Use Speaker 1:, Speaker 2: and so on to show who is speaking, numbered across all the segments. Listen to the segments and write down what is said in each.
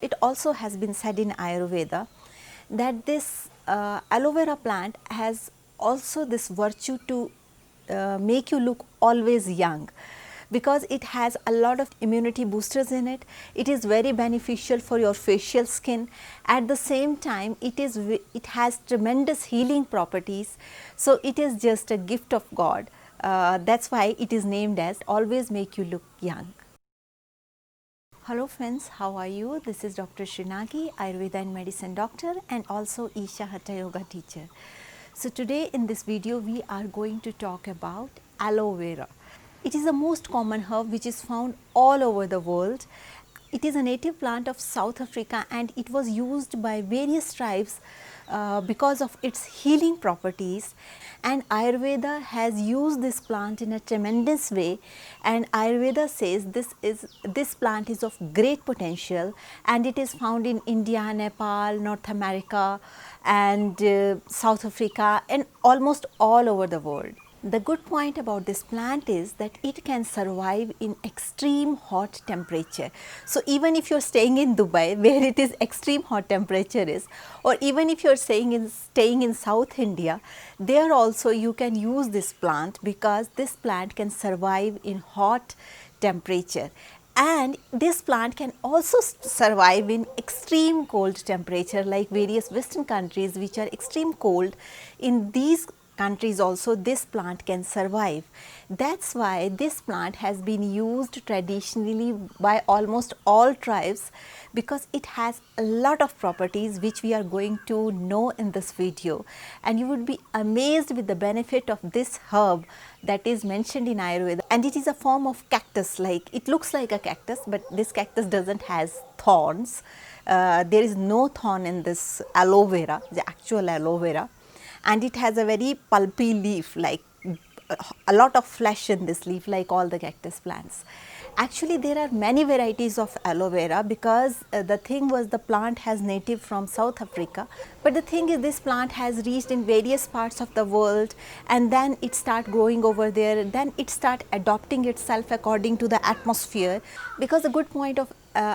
Speaker 1: It also has been said in Ayurveda that this aloe vera plant has also this virtue to make you look always young, because it has a lot of immunity boosters in it. It is very beneficial for your facial skin. At the same time, it has tremendous healing properties. So it is just a gift of God. That's why it is named as always make you look young. Hello friends, how are you? This is Dr. Srinagi, Ayurveda and Medicine doctor, and also Isha Hatha Yoga teacher. So today in this video we are going to talk about aloe vera. It is the most common herb which is found all over the world. It is a native plant of South Africa and it was used by various tribes because of its healing properties, and Ayurveda has used this plant in a tremendous way, and Ayurveda says this plant is of great potential and it is found in India, Nepal, North America and South Africa and almost all over the world. The good point about this plant is that it can survive in extreme hot temperature. So even if you are staying in Dubai where it is extreme hot temperature is, or even if you are staying in South India, there also you can use this plant because this plant can survive in hot temperature. And this plant can also survive in extreme cold temperature, like various western countries which are extreme cold. In these countries also this plant can survive. That's why this plant has been used traditionally by almost all tribes, because it has a lot of properties which we are going to know in this video, and you would be amazed with the benefit of this herb that is mentioned in Ayurveda. And it is a form of cactus, like it looks like a cactus, but this cactus doesn't has thorns. There is no thorn in this aloe vera, the actual aloe vera, and it has a very pulpy leaf, like a lot of flesh in this leaf, like all the cactus plants. Actually, there are many varieties of aloe vera, because the thing was the plant has native from South Africa, but the thing is this plant has reached in various parts of the world, and then it start growing over there, then it start adopting itself according to the atmosphere, because the good point of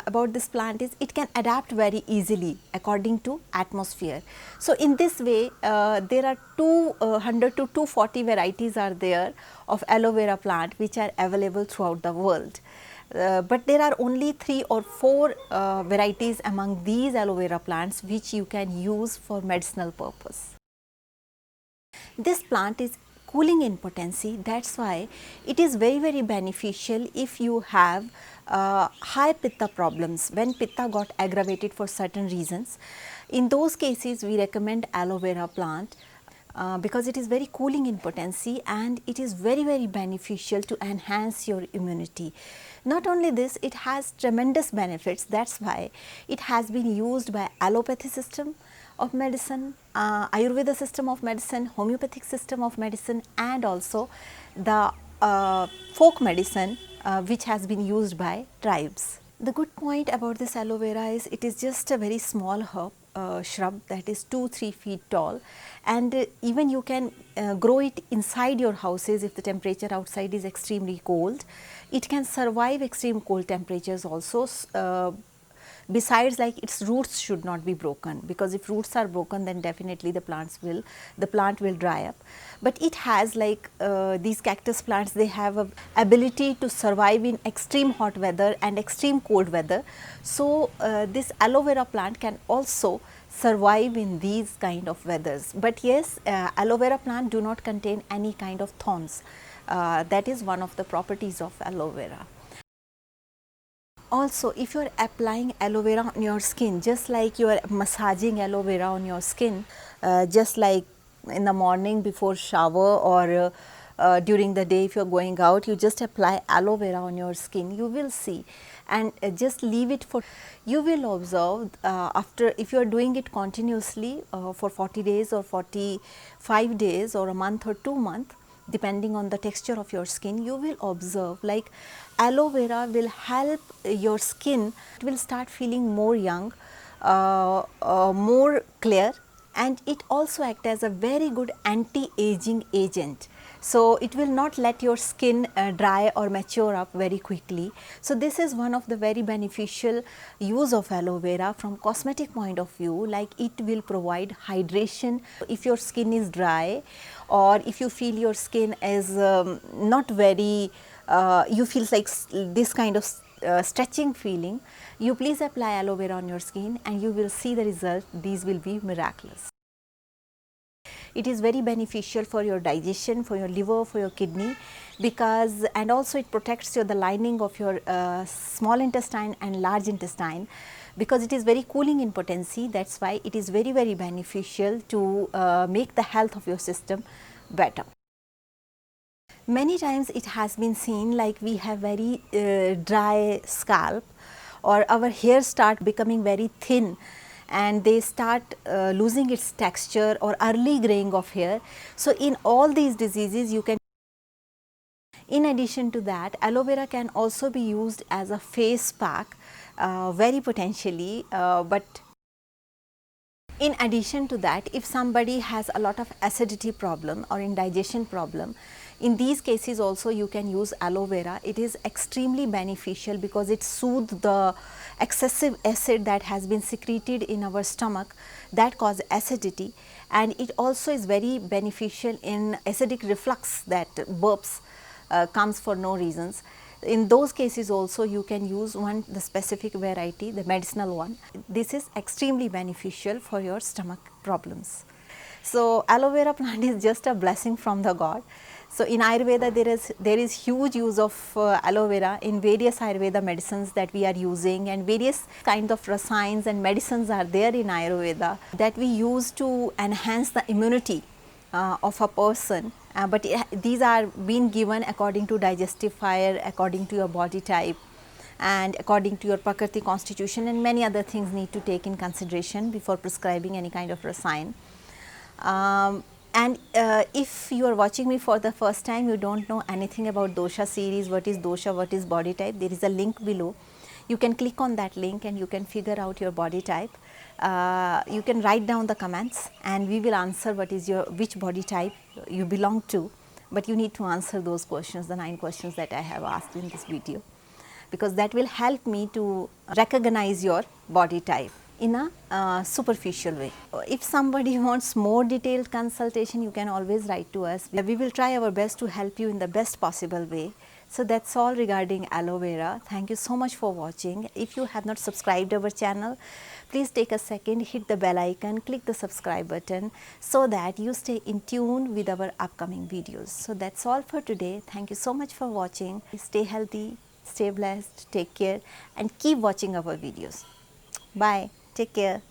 Speaker 1: about this plant is it can adapt very easily according to atmosphere. So in this way there are 200 to 240 varieties are there of aloe vera plant which are available throughout the world. But there are only 3 or 4 varieties among these aloe vera plants which you can use for medicinal purpose. This plant is cooling in potency. That's why it is very beneficial if you have high pitta problems, when pitta got aggravated for certain reasons. In those cases we recommend aloe vera plant because it is very cooling in potency and it is very beneficial to enhance your immunity. Not only this, it has tremendous benefits. That's why it has been used by allopathy system of medicine, Ayurveda system of medicine, homeopathic system of medicine, and also the folk medicine which has been used by tribes. The good point about this aloe vera is it is just a very small herb, shrub that is 2-3 feet tall, and even you can grow it inside your houses if the temperature outside is extremely cold. It can survive extreme cold temperatures also. Besides, like, its roots should not be broken, because if roots are broken then definitely the plant will dry up. But it has, like these cactus plants, they have a ability to survive in extreme hot weather and extreme cold weather. So this aloe vera plant can also survive in these kind of weathers. But yes, aloe vera plant do not contain any kind of thorns. That is one of the properties of aloe vera. Also, if you are applying aloe vera on your skin, just like you are massaging aloe vera on your skin, just like in the morning before shower, or during the day if you are going out, you just apply aloe vera on your skin, you will see, and just leave it for, you will observe after, if you are doing it continuously for 40 days or 45 days or a month or 2 months, depending on the texture of your skin, you will observe like aloe vera will help your skin, it will start feeling more young, more clear, and it also acts as a very good anti-aging agent. So it will not let your skin dry or mature up very quickly. So this is one of the very beneficial use of aloe vera from cosmetic point of view, like it will provide hydration. If your skin is dry or if you feel your skin is not very, you feel like this kind of stretching feeling, you please apply aloe vera on your skin and you will see the result. These will be miraculous. It is very beneficial for your digestion, for your liver, for your kidney, because and also it protects the lining of your small intestine and large intestine, because it is very cooling in potency. That is why it is very beneficial to make the health of your system better. Many times it has been seen like we have very dry scalp, or our hair start becoming very thin and they start losing its texture or early graying of hair. So in all these diseases you can, in addition to that, aloe vera can also be used as a face pack very potentially, but in addition to that, if somebody has a lot of acidity problem or indigestion problem, in these cases also you can use aloe vera. It is extremely beneficial because it soothes the excessive acid that has been secreted in our stomach that cause acidity, and it also is very beneficial in acidic reflux, that burps comes for no reasons. In those cases also you can use the specific variety, the medicinal one. This is extremely beneficial for your stomach problems. So aloe vera plant is just a blessing from the God. So in Ayurveda there is huge use of aloe vera in various Ayurveda medicines that we are using, and various kinds of rasayans and medicines are there in Ayurveda that we use to enhance the immunity of a person, but these are being given according to digestive fire, according to your body type and according to your Prakriti constitution, and many other things need to take in consideration before prescribing any kind of rasayan. And if you are watching me for the first time, you don't know anything about dosha series, what is dosha, what is body type, there is a link below. You can click on that link and you can figure out your body type. You can write down the comments and we will answer what is your, which body type you belong to, but you need to answer those questions, the 9 questions that I have asked in this video, because that will help me to recognize your body type in a superficial way. If somebody wants more detailed consultation, you can always write to us. We will try our best to help you in the best possible way. So that's all regarding aloe vera. Thank you so much for watching. If you have not subscribed our channel, please take a second, hit the bell icon, click the subscribe button so that you stay in tune with our upcoming videos. So that's all for today. Thank you so much for watching. Stay healthy, stay blessed, take care and keep watching our videos. Bye. Take care.